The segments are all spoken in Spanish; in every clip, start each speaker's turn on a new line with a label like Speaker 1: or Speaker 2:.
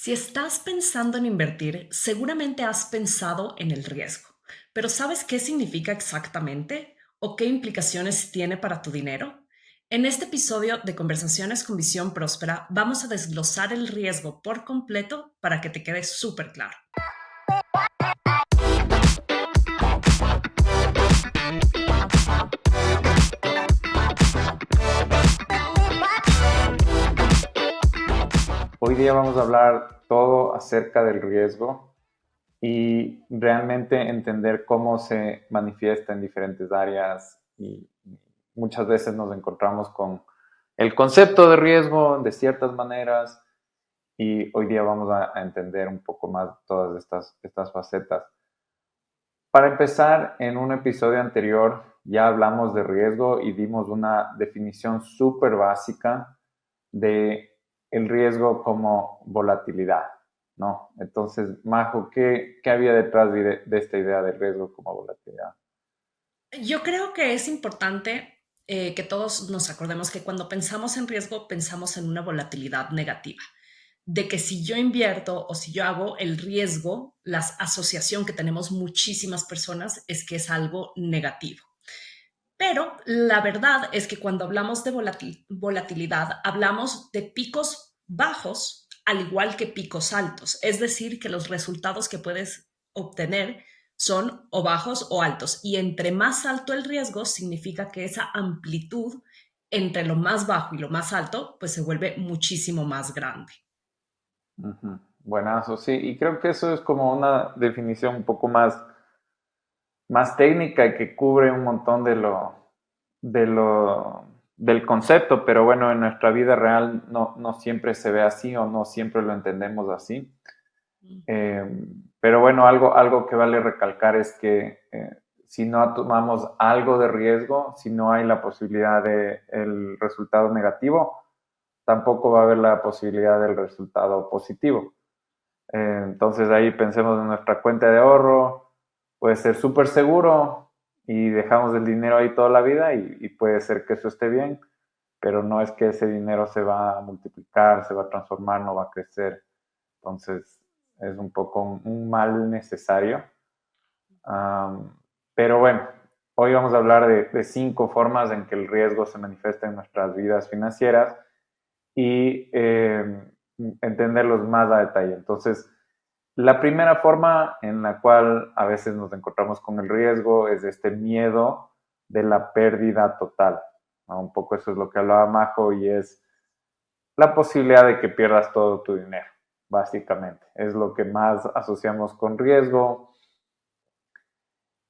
Speaker 1: Si estás pensando en invertir, seguramente has pensado en el riesgo, pero ¿sabes qué significa exactamente o qué implicaciones tiene para tu dinero? En este episodio de Conversaciones con Visión Próspera vamos a desglosar el riesgo por completo para que te quede súper claro.
Speaker 2: Hoy día vamos a hablar todo acerca del riesgo y realmente entender cómo se manifiesta en diferentes áreas y muchas veces nos encontramos con el concepto de riesgo de ciertas maneras y hoy día vamos a entender un poco más todas estas facetas. Para empezar, en un episodio anterior ya hablamos de riesgo y dimos una definición súper básica de el riesgo como volatilidad, ¿no? Entonces, Majo, ¿qué había detrás de esta idea del riesgo como volatilidad?
Speaker 1: Yo creo que es importante que todos nos acordemos que cuando pensamos en riesgo pensamos en una volatilidad negativa. De que si yo invierto o si yo hago el riesgo, la asociación que tenemos muchísimas personas es que es algo negativo. Pero la verdad es que cuando hablamos de volatilidad, hablamos de picos bajos al igual que picos altos. Es decir, que los resultados que puedes obtener son o bajos o altos. Y entre más alto el riesgo, significa que esa amplitud entre lo más bajo y lo más alto, pues se vuelve muchísimo más grande.
Speaker 2: Ujú. Buenazo, sí, y creo que eso es como una definición un poco más técnica y que cubre un montón del concepto, pero bueno, en nuestra vida real no siempre se ve así o no siempre lo entendemos así. Eh, pero bueno, algo que vale recalcar es que si no tomamos algo de riesgo, si no hay la posibilidad de el resultado negativo, tampoco va a haber la posibilidad del resultado positivo. Entonces ahí pensemos en nuestra cuenta de ahorro, puede ser súper seguro y dejamos el dinero ahí toda la vida y puede ser que eso esté bien, pero no es que ese dinero se va a multiplicar, se va a transformar, no va a crecer. Entonces es un poco un mal necesario. Um, pero bueno, hoy vamos a hablar de 5 formas en que el riesgo se manifiesta en nuestras vidas financieras y entenderlos más a detalle. Entonces, la primera forma en la cual a veces nos encontramos con el riesgo es este miedo de la pérdida total, ¿no? Un poco eso es lo que hablaba Majo y es la posibilidad de que pierdas todo tu dinero, básicamente. Es lo que más asociamos con riesgo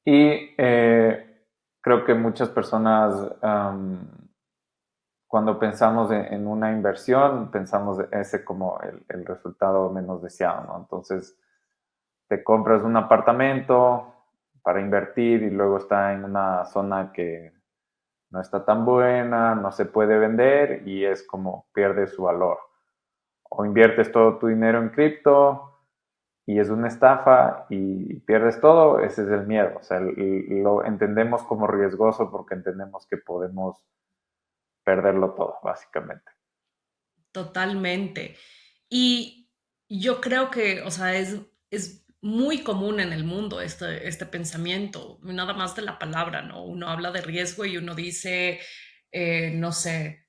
Speaker 2: y creo que muchas personas cuando pensamos en una inversión, pensamos ese como el resultado menos deseado, ¿no? Entonces, te compras un apartamento para invertir y luego está en una zona que no está tan buena, no se puede vender y es como pierde su valor. O inviertes todo tu dinero en cripto y es una estafa y pierdes todo, ese es el miedo. O sea, lo entendemos como riesgoso porque entendemos que podemos perderlo todo, básicamente.
Speaker 1: Totalmente. Y yo creo que, o sea, es muy común en el mundo este pensamiento, nada más de la palabra, ¿no? Uno habla de riesgo y uno dice, no sé,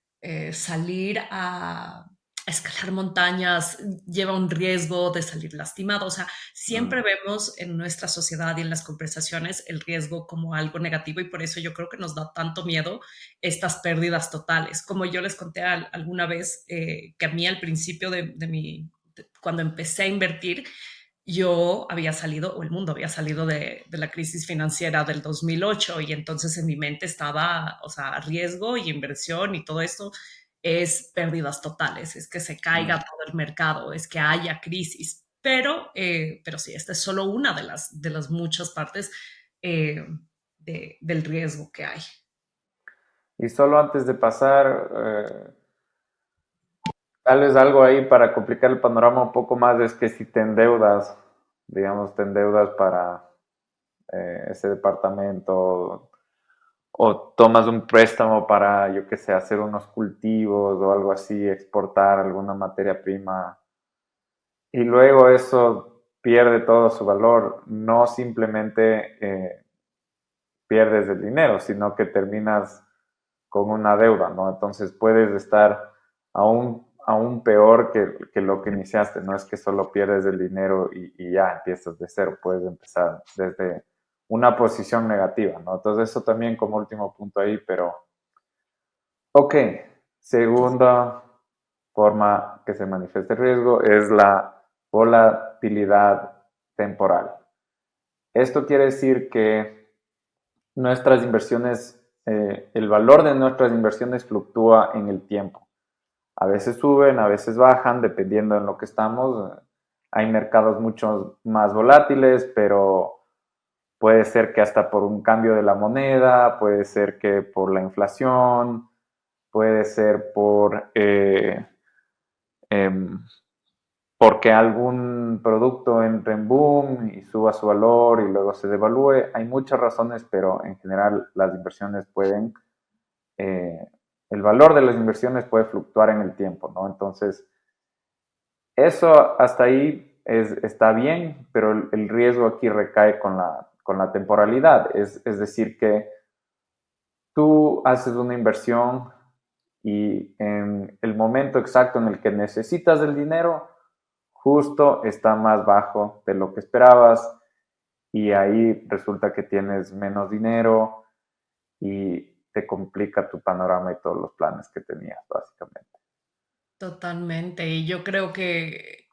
Speaker 1: salir a escalar montañas lleva un riesgo de salir lastimado. O sea, siempre
Speaker 2: Mm.
Speaker 1: vemos en nuestra sociedad y en las conversaciones el riesgo como algo negativo y por eso yo creo que nos da tanto miedo estas pérdidas totales. Como yo les conté alguna vez que a mí al principio cuando empecé a invertir, yo había salido, o el mundo había salido de la crisis financiera del 2008 y entonces en mi mente estaba, o sea, riesgo y inversión y todo esto es pérdidas totales, es que se caiga
Speaker 2: Mm.
Speaker 1: todo el mercado, es que haya crisis. Pero sí, esta es solo una de las muchas partes eh, del riesgo que hay.
Speaker 2: Y solo antes de pasar, tal vez algo ahí para complicar el panorama un poco más es que si te endeudas, digamos, te endeudas para ese departamento o tomas un préstamo para, yo qué sé, hacer unos cultivos o algo así, exportar alguna materia prima, y luego eso pierde todo su valor. No simplemente pierdes el dinero, sino que terminas con una deuda, ¿no? Entonces puedes estar aún peor que lo que iniciaste. No es que solo pierdes el dinero y ya empiezas de cero, puedes empezar desde una posición negativa, ¿no? Entonces eso también como último punto ahí, pero ok, segunda forma que se manifiesta el riesgo es la volatilidad temporal. Esto quiere decir que nuestras inversiones, el valor de nuestras inversiones fluctúa en el tiempo. A veces suben, a veces bajan, dependiendo en lo que estamos. Hay mercados mucho más volátiles, pero puede ser que hasta por un cambio de la moneda, puede ser que por la inflación, puede ser em, porque algún producto entre en boom y suba su valor y luego se devalúe. Hay muchas razones, pero en general las inversiones pueden, eh, el valor de las inversiones puede fluctuar en el tiempo, ¿no? Entonces, eso hasta ahí está bien, pero el riesgo aquí recae con la temporalidad. Es decir, que tú haces una inversión y en el momento exacto en el que necesitas el dinero, justo está más bajo de lo que esperabas y ahí resulta que tienes menos dinero y te complica tu panorama y todos los planes que tenías, básicamente.
Speaker 1: Totalmente. Y yo creo que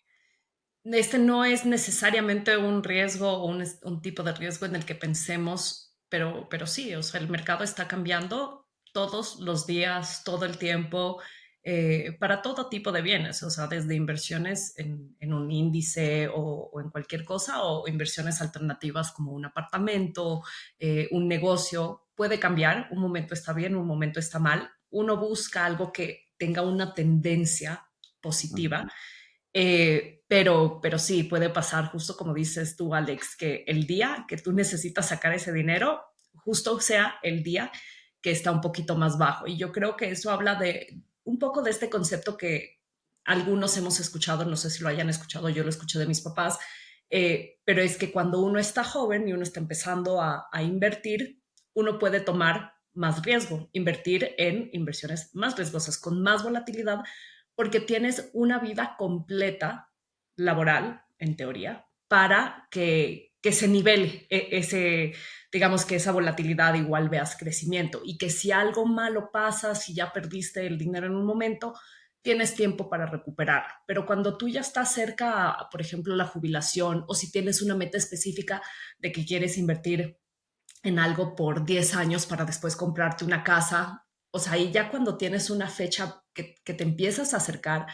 Speaker 1: este no es necesariamente un riesgo o un tipo de riesgo en el que pensemos, pero sí, o sea, el mercado está cambiando todos los días, todo el tiempo, para todo tipo de bienes, o sea, desde inversiones en un índice o en cualquier cosa, o inversiones alternativas como un apartamento, un negocio, puede cambiar, un momento está bien, un momento está mal. Uno busca algo que tenga una tendencia positiva.
Speaker 2: Ujú.
Speaker 1: Pero sí, puede pasar justo como dices tú, Alex, que el día que tú necesitas sacar ese dinero, justo sea el día que está un poquito más bajo. Y yo creo que eso habla de un poco de este concepto que algunos hemos escuchado, no sé si lo hayan escuchado, yo lo escuché de mis papás, pero es que cuando uno está joven y uno está empezando a invertir, uno puede tomar más riesgo, invertir en inversiones más riesgosas, con más volatilidad, porque tienes una vida completa laboral, en teoría, para que se nivele ese, digamos que esa volatilidad igual veas crecimiento y que si algo malo pasa, si ya perdiste el dinero en un momento, tienes tiempo para recuperarlo. Pero cuando tú ya estás cerca, por ejemplo, la jubilación o si tienes una meta específica de que quieres invertir en algo por 10 años para después comprarte una casa. O sea, y ya cuando tienes una fecha que te empiezas a acercar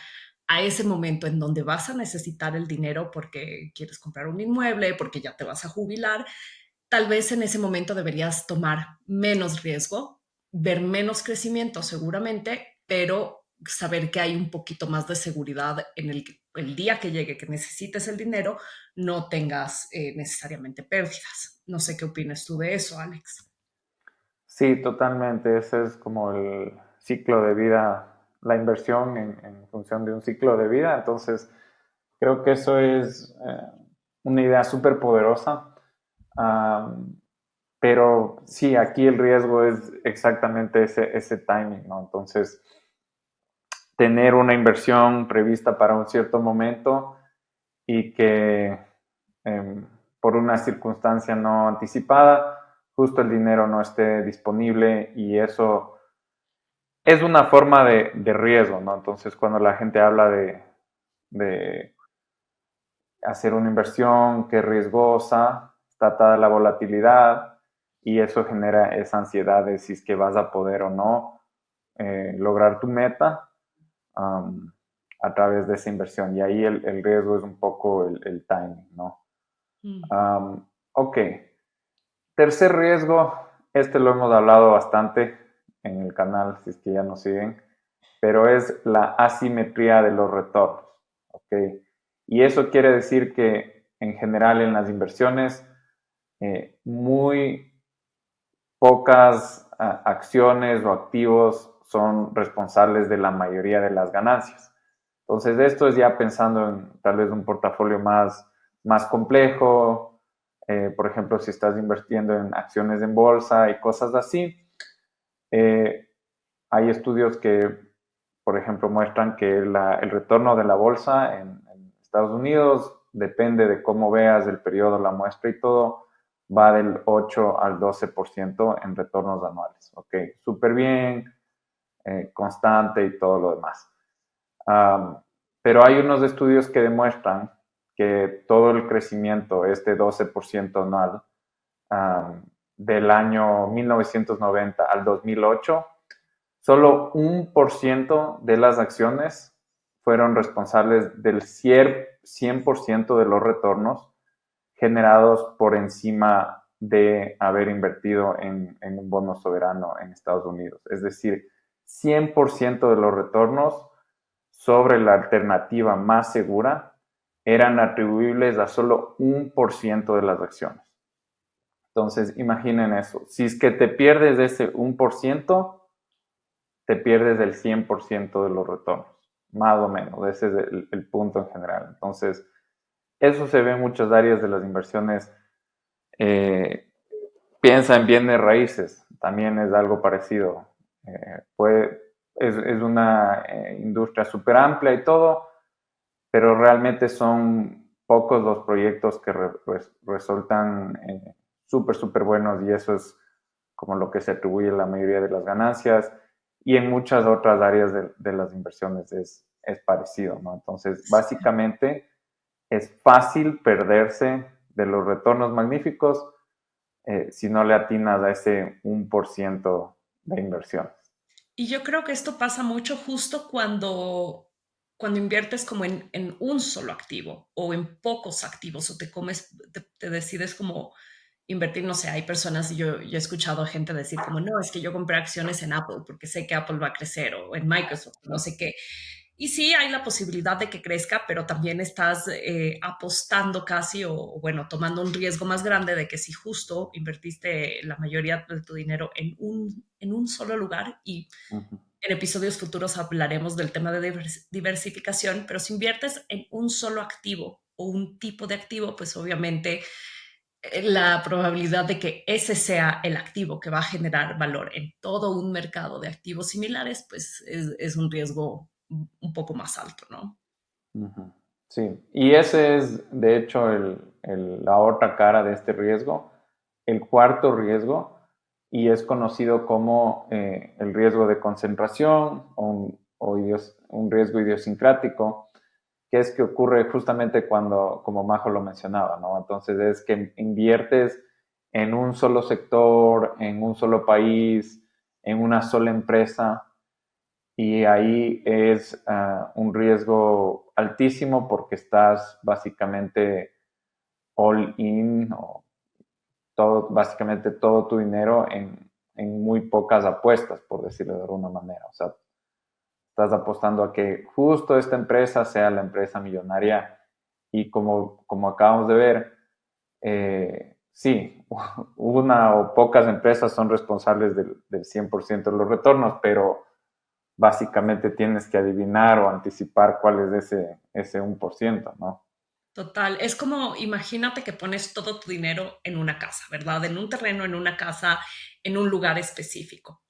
Speaker 1: a ese momento en donde vas a necesitar el dinero porque quieres comprar un inmueble, porque ya te vas a jubilar, tal vez en ese momento deberías tomar menos riesgo, ver menos crecimiento seguramente, pero saber que hay un poquito más de seguridad en el día que llegue que necesites el dinero, no tengas necesariamente pérdidas. No sé qué opinas tú de eso, Alex.
Speaker 2: Sí, totalmente. Ese es como el ciclo de vida, la inversión en función de un ciclo de vida. Entonces, creo que eso es una idea súper poderosa. Um, pero sí, aquí el riesgo es exactamente ese timing, ¿no? Entonces, tener una inversión prevista para un cierto momento y que eh, por una circunstancia no anticipada, justo el dinero no esté disponible y eso es una forma de riesgo, ¿no? Entonces, cuando la gente habla de hacer una inversión que es riesgosa, está atada a la volatilidad y eso genera esa ansiedad de si es que vas a poder o no lograr tu meta um, a través de esa inversión. Y ahí el riesgo es un poco el timing, ¿no?
Speaker 1: Mm.
Speaker 2: Ok. Tercer riesgo, este lo hemos hablado bastante en el canal, si es que ya nos siguen, pero es la asimetría de los retornos. ¿Ok? Y eso quiere decir que en general en las inversiones, muy pocas acciones o activos son responsables de la mayoría de las ganancias. Entonces, esto es ya pensando en tal vez un portafolio más complejo, por ejemplo, si estás invirtiendo en acciones en bolsa y cosas así. Eh, Hay estudios que, por ejemplo, muestran que el retorno de la bolsa en Estados Unidos depende de cómo veas el periodo, la muestra y todo, va del 8 al 12% en retornos anuales. Ok, súper bien, constante y todo lo demás. Um, pero hay unos estudios que demuestran que todo el crecimiento, este 12% anual, del año 1990 al 2008, solo 1% de las acciones fueron responsables del 100% de los retornos generados por encima de haber invertido en un bono soberano en Estados Unidos. Es decir, 100% de los retornos sobre la alternativa más segura eran atribuibles a solo 1% de las acciones. Entonces, imaginen eso. Si es que te pierdes ese 1%, te pierdes el 100% de los retornos, más o menos. Ese es el punto en general. Entonces, eso se ve en muchas áreas de las inversiones. Eh, Piensa en bienes raíces, también es algo parecido. Es una industria súper amplia y todo, pero realmente son pocos los proyectos que resultan súper buenos y eso es como lo que se atribuye la mayoría de las ganancias y en muchas otras áreas de las inversiones es parecido, ¿no? Entonces, básicamente es fácil perderse de los retornos magníficos si no le atinas a ese 1% de inversiones.
Speaker 1: Y yo creo que esto pasa mucho justo cuando inviertes como en un solo activo o en pocos activos o te decides como invertir, no sé, hay personas, yo he escuchado a gente decir como, no, es que yo compré acciones en Apple porque sé que Apple va a crecer o en Microsoft, no sé qué. Y sí, hay la posibilidad de que crezca, pero también estás apostando casi bueno, tomando un riesgo más grande de que si justo invertiste la mayoría de tu dinero en un solo lugar y
Speaker 2: Uh -huh.
Speaker 1: en episodios futuros hablaremos del tema de diversificación, pero si inviertes en un solo activo o un tipo de activo, pues obviamente la probabilidad de que ese sea el activo que va a generar valor en todo un mercado de activos similares, pues es un riesgo un poco más alto, ¿no?
Speaker 2: Uh -huh. Sí, y ese es de hecho la otra cara de este riesgo, el cuarto riesgo, y es conocido como el riesgo de concentración un riesgo idiosincrático, que es que ocurre justamente cuando, como Majo lo mencionaba, ¿no? Entonces es que inviertes en un solo sector, en un solo país, en una sola empresa, y ahí es un riesgo altísimo porque estás básicamente all in, o básicamente todo tu dinero en muy pocas apuestas, por decirlo de alguna manera. O sea, estás apostando a que justo esta empresa sea la empresa millonaria y como acabamos de ver, sí, una o pocas empresas son responsables del 100% de los retornos, pero básicamente tienes que adivinar o anticipar cuál es ese 1%, ¿no?
Speaker 1: Total, es como, imagínate que pones todo tu dinero en una casa, ¿verdad? En un terreno, en una casa, en un lugar específico.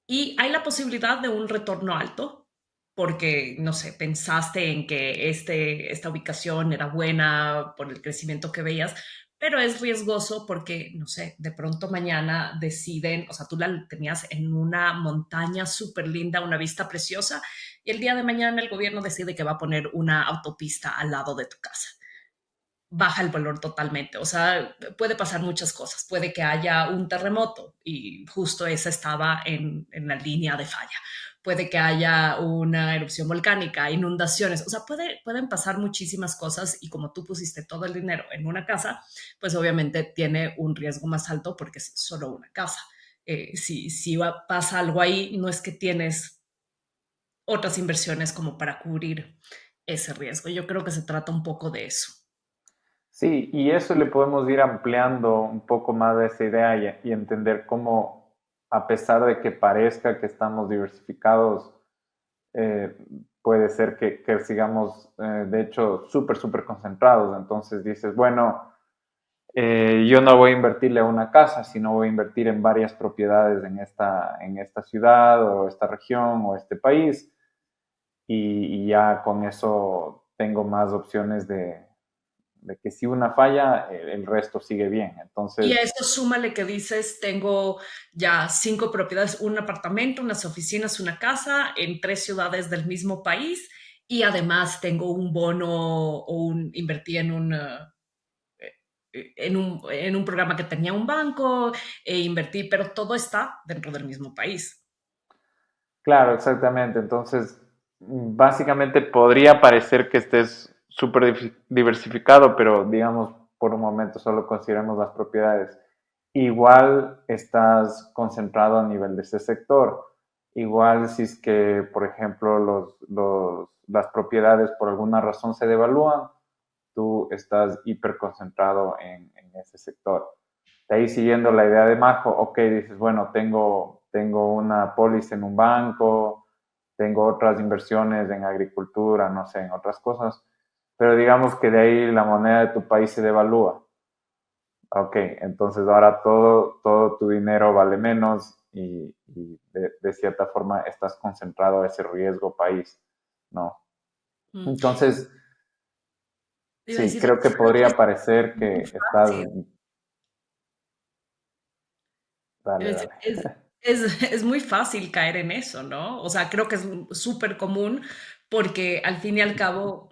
Speaker 1: Y hay la posibilidad de un retorno alto, porque, no sé, pensaste en que esta ubicación era buena por el crecimiento que veías, pero es riesgoso porque, no sé, de pronto mañana deciden, o sea, tú la tenías en una montaña súper linda, una vista preciosa, y el día de mañana el gobierno decide que va a poner una autopista al lado de tu casa, baja el valor totalmente. O sea, puede pasar muchas cosas. Puede que haya un terremoto y justo esa estaba en la línea de falla. Puede que haya una erupción volcánica, inundaciones. O sea, pueden pasar muchísimas cosas y como tú pusiste todo el dinero en una casa, pues obviamente tiene un riesgo más alto porque es solo una casa. Si pasa algo ahí, no es que tienes otras inversiones como para cubrir ese riesgo. Yo creo que se trata un poco de eso.
Speaker 2: Sí, y eso le podemos ir ampliando un poco más de esa idea y entender cómo, a pesar de que parezca que estamos diversificados, eh, puede ser que sigamos, de hecho, súper, súper concentrados. Entonces dices, bueno, yo no voy a invertirle a una casa, sino voy a invertir en varias propiedades en esta ciudad o esta región o este país y ya con eso tengo más opciones de que si una falla, el resto sigue bien.
Speaker 1: Y a
Speaker 2: Entonces,
Speaker 1: eso súmale que dices, tengo ya 5 propiedades, un apartamento, unas oficinas, una casa en 3 ciudades del mismo país y además tengo un bono o invertí en un programa que tenía un banco e invertí, pero todo está dentro del mismo país.
Speaker 2: claro, exactamente. Entonces, básicamente podría parecer que estés súper diversificado, pero digamos, por un momento solo consideremos las propiedades. Igual estás concentrado a nivel de ese sector. Igual si es que, por ejemplo, las propiedades por alguna razón se devalúan, tú estás hiper concentrado en ese sector. De ahí siguiendo la idea de Majo, ok, dices, bueno, tengo una póliza en un banco, tengo otras inversiones en agricultura, no sé, en otras cosas, pero digamos que de ahí la moneda de tu país se devalúa. Ok, entonces ahora todo tu dinero vale menos y de cierta forma estás concentrado a ese riesgo país, ¿no?
Speaker 1: Mm.
Speaker 2: Entonces,
Speaker 1: Iba a
Speaker 2: sí,
Speaker 1: decir,
Speaker 2: creo que
Speaker 1: creo que
Speaker 2: podría parecer
Speaker 1: es muy
Speaker 2: que estás...
Speaker 1: fácil.
Speaker 2: Dale,
Speaker 1: Es,
Speaker 2: dale.
Speaker 1: es, es muy fácil caer en eso, ¿no? O sea, creo que es súper común porque al fin y al cabo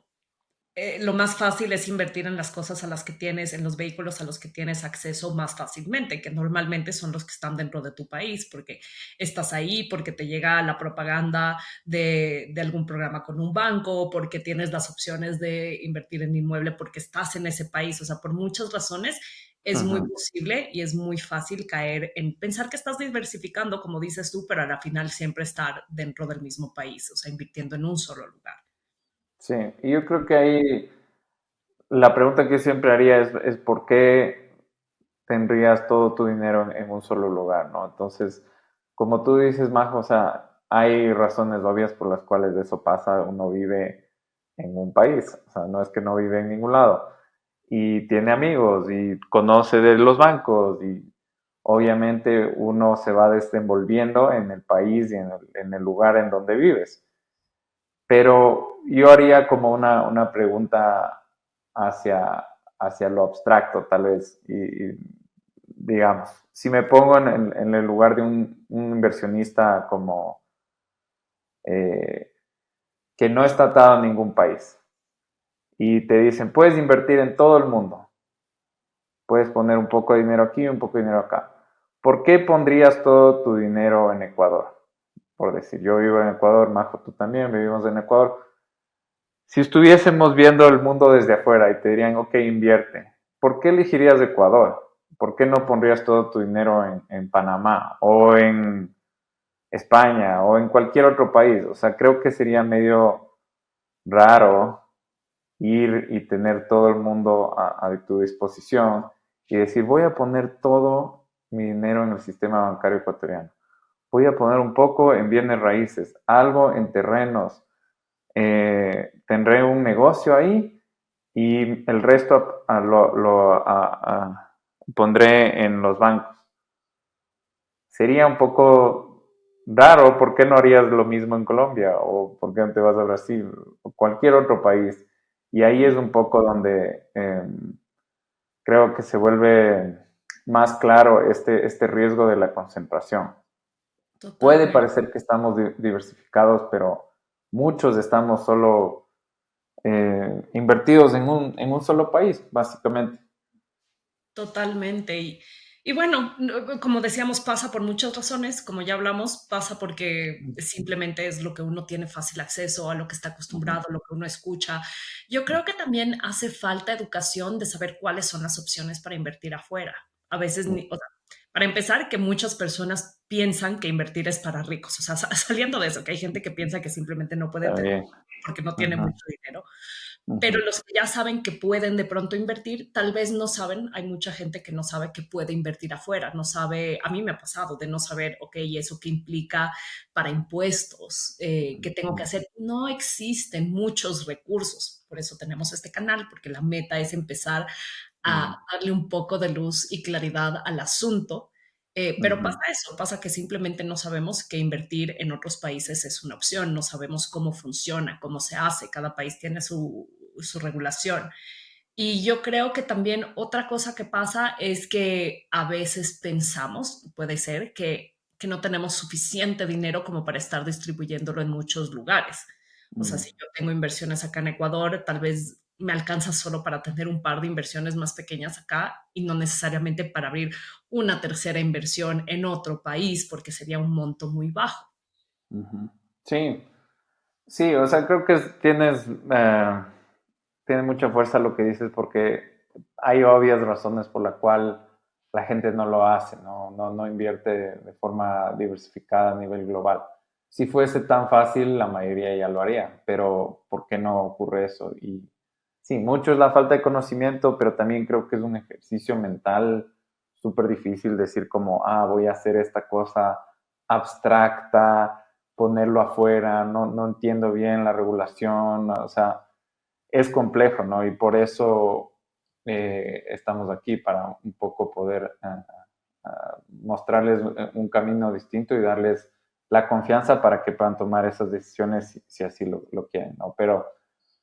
Speaker 1: lo más fácil es invertir en las cosas a las que tienes, en los vehículos a los que tienes acceso más fácilmente, que normalmente son los que están dentro de tu país, porque estás ahí, porque te llega la propaganda de algún programa con un banco, porque tienes las opciones de invertir en inmueble, porque estás en ese país. O sea, por muchas razones es muy
Speaker 2: Ujú.
Speaker 1: posible y es muy fácil caer en pensar que estás diversificando, como dices tú, pero a la final siempre estar dentro del mismo país, o sea, invirtiendo en un solo lugar.
Speaker 2: Sí, y yo creo que ahí la pregunta que yo siempre haría es ¿por qué tendrías todo tu dinero en un solo lugar, ¿no? Entonces, como tú dices, Majo, o sea, hay razones obvias por las cuales eso pasa. Uno vive en un país, o sea, no es que no vive en ningún lado. Y tiene amigos y conoce de los bancos y obviamente uno se va desenvolviendo en el país y en el lugar en donde vives. Pero yo haría como una pregunta hacia, hacia lo abstracto, tal vez. Y, digamos, si me pongo en el lugar de un inversionista como eh, que no está atado a ningún país y te dicen, puedes invertir en todo el mundo, puedes poner un poco de dinero aquí, un poco de dinero acá. ¿Por qué pondrías todo tu dinero en Ecuador? Por decir, yo vivo en Ecuador, Majo, tú también, vivimos en Ecuador. Si estuviésemos viendo el mundo desde afuera y te dirían, ok, invierte, ¿por qué elegirías Ecuador? ¿Por qué no pondrías todo tu dinero en Panamá o en España o en cualquier otro país? O sea, creo que sería medio raro ir y tener todo el mundo a tu disposición y decir, voy a poner todo mi dinero en el sistema bancario ecuatoriano. Voy a poner un poco en bienes raíces, algo en terrenos, tendré un negocio ahí y el resto pondré en los bancos. Sería un poco raro, ¿por qué no harías lo mismo en Colombia? ¿O por qué no te vas a Brasil? O cualquier otro país. Y ahí es un poco donde creo que se vuelve más claro este riesgo de la concentración. Puede
Speaker 1: Totalmente.
Speaker 2: parecer que estamos diversificados, pero muchos estamos solo invertidos en un solo país, básicamente.
Speaker 1: Totalmente. Y bueno, como decíamos, pasa por muchas razones, como ya hablamos, pasa porque simplemente es lo que uno tiene fácil acceso, a lo que está
Speaker 2: Ujú,
Speaker 1: acostumbrado, lo que uno escucha. Yo creo que también hace falta educación de saber cuáles son las opciones para invertir afuera. A veces,
Speaker 2: ujú.
Speaker 1: o sea, para empezar, que muchas personas piensan que invertir es para ricos. O sea, saliendo de eso, que hay gente que piensa que simplemente no puede
Speaker 2: Está bien.
Speaker 1: porque no tiene
Speaker 2: Ujú,
Speaker 1: mucho dinero, pero
Speaker 2: ujú,
Speaker 1: los que ya saben que pueden de pronto invertir, tal vez no saben, hay mucha gente que no sabe que puede invertir afuera, no sabe, a mí me ha pasado de no saber, ok, ¿eso qué implica para impuestos? ¿Qué tengo que
Speaker 2: ujú,
Speaker 1: hacer? No existen muchos recursos, por eso tenemos este canal, porque la meta es empezar
Speaker 2: ujú,
Speaker 1: a darle un poco de luz y claridad al asunto. Pero pasa
Speaker 2: ujú,
Speaker 1: eso, pasa que simplemente no sabemos que invertir en otros países es una opción, no sabemos cómo funciona, cómo se hace, cada país tiene su regulación. Y yo creo que también otra cosa que pasa es que a veces pensamos, puede ser, que no tenemos suficiente dinero como para estar distribuyéndolo en muchos lugares. O sea,
Speaker 2: ujú.
Speaker 1: si yo tengo inversiones acá en Ecuador, tal vez me alcanza solo para tener un par de inversiones más pequeñas acá y no necesariamente para abrir una tercera inversión en otro país, porque sería un monto muy bajo.
Speaker 2: Ujú. Sí, sí, o sea, creo que tiene mucha fuerza lo que dices porque hay obvias razones por la cual la gente no lo hace, no invierte de forma diversificada a nivel global. Si fuese tan fácil, la mayoría ya lo haría, pero ¿por qué no ocurre eso? Y sí, mucho es la falta de conocimiento, pero también creo que es un ejercicio mental súper difícil decir como, voy a hacer esta cosa abstracta, ponerlo afuera, no entiendo bien la regulación, o sea, es complejo, ¿no? Y por eso estamos aquí, para un poco poder mostrarles un camino distinto y darles la confianza para que puedan tomar esas decisiones si así lo quieren, ¿no? Pero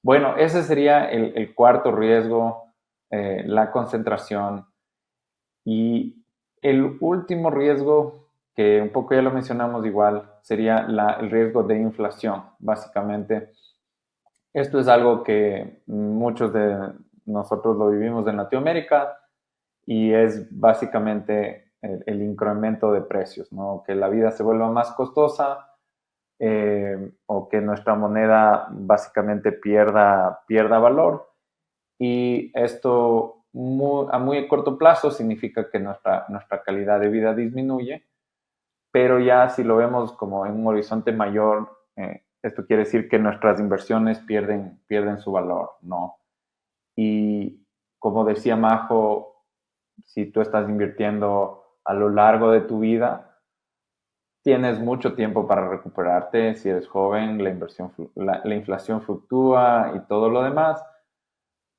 Speaker 2: bueno, ese sería el cuarto riesgo, la concentración. Y el último riesgo, que un poco ya lo mencionamos igual, sería el riesgo de inflación. Básicamente, esto es algo que muchos de nosotros lo vivimos en Latinoamérica y es básicamente el incremento de precios, ¿no? Que la vida se vuelva más costosa, o que nuestra moneda básicamente pierda valor. Y esto a muy corto plazo significa que nuestra calidad de vida disminuye, pero ya si lo vemos como en un horizonte mayor, esto quiere decir que nuestras inversiones pierden su valor, ¿no? Y como decía Majo, si tú estás invirtiendo a lo largo de tu vida, tienes mucho tiempo para recuperarte. Si eres joven, la inflación fluctúa y todo lo demás.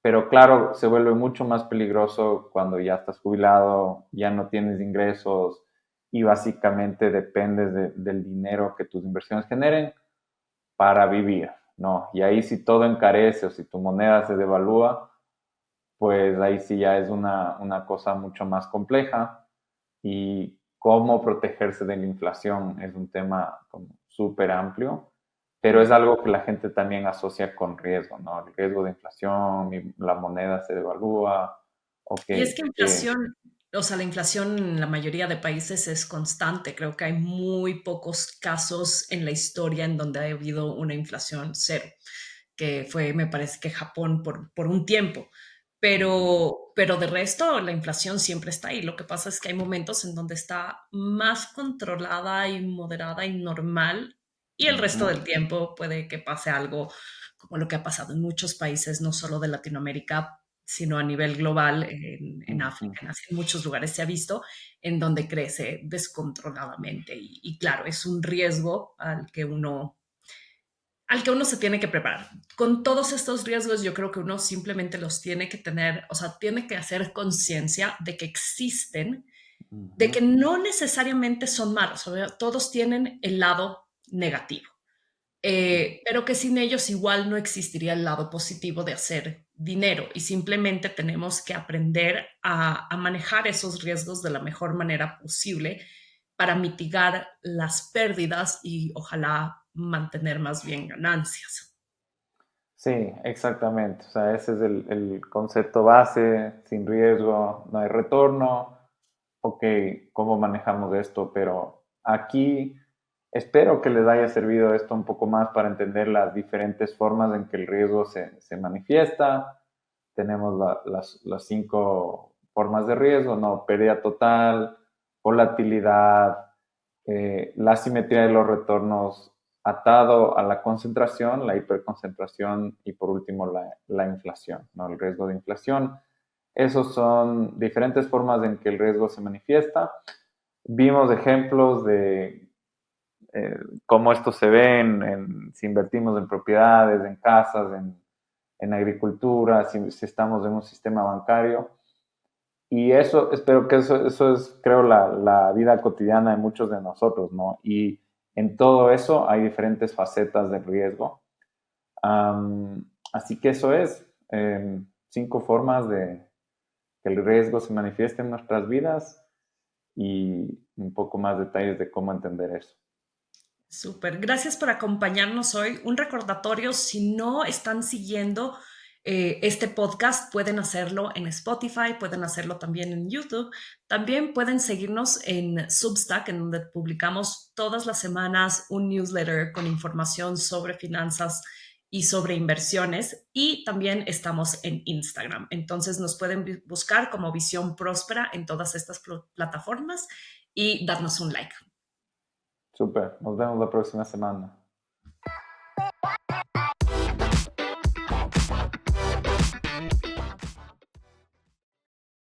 Speaker 2: Pero claro, se vuelve mucho más peligroso cuando ya estás jubilado, ya no tienes ingresos y básicamente dependes del dinero que tus inversiones generen para vivir, ¿no? Y ahí si todo encarece o si tu moneda se devalúa, pues ahí sí ya es una cosa mucho más compleja y cómo protegerse de la inflación es un tema como súper amplio, pero es algo que la gente también asocia con riesgo, ¿no? El riesgo de inflación, la moneda se devalúa, o
Speaker 1: Y es que
Speaker 2: que
Speaker 1: inflación, o sea, la inflación en la mayoría de países es constante. Creo que hay muy pocos casos en la historia en donde ha habido una inflación cero, que fue, me parece que Japón por un tiempo. Pero de resto, la inflación siempre está ahí. Lo que pasa es que hay momentos en donde está más controlada y moderada y normal, y el resto
Speaker 2: ujú,
Speaker 1: del tiempo puede que pase algo como lo que ha pasado en muchos países, no solo de Latinoamérica, sino a nivel global, en
Speaker 2: ujú.
Speaker 1: África, en Asia, en muchos lugares se ha visto en donde crece descontroladamente. Y claro, es un riesgo al que uno se tiene que preparar. Con todos estos riesgos, yo creo que uno simplemente los tiene que tener, o sea, tiene que hacer conciencia de que existen, de
Speaker 2: Ujú,
Speaker 1: que no necesariamente son malos, todos tienen el lado negativo, pero que sin ellos igual no existiría el lado positivo de hacer dinero y simplemente tenemos que aprender a manejar esos riesgos de la mejor manera posible para mitigar las pérdidas y ojalá mantener más bien ganancias.
Speaker 2: sí, exactamente. O sea, ese es el concepto base, sin riesgo, no hay retorno. Ok, ¿cómo manejamos esto? Pero aquí espero que les haya servido esto un poco más para entender las diferentes formas en que el riesgo se manifiesta. Tenemos las cinco formas de riesgo, ¿no? Pérdida total, volatilidad, la simetría de los retornos atado a la concentración, la hiperconcentración y por último la inflación, ¿no? El riesgo de inflación. Esos son diferentes formas en que el riesgo se manifiesta. Vimos ejemplos de cómo esto se ve si invertimos en propiedades, en casas, en agricultura, si estamos en un sistema bancario. Y eso, espero que eso es, creo, la vida cotidiana de muchos de nosotros, ¿no? Y en todo eso hay diferentes facetas del riesgo. Así que eso es 5 formas de que el riesgo se manifieste en nuestras vidas y un poco más detalles de cómo entender eso.
Speaker 1: Súper. Gracias por acompañarnos hoy. Un recordatorio, si no están siguiendo este podcast, pueden hacerlo en Spotify, pueden hacerlo también en YouTube. También pueden seguirnos en Substack, en donde publicamos todas las semanas un newsletter con información sobre finanzas y sobre inversiones. Y también estamos en Instagram. Entonces nos pueden buscar como Visión Próspera en todas estas plataformas y darnos un like.
Speaker 2: Súper, nos vemos la próxima semana.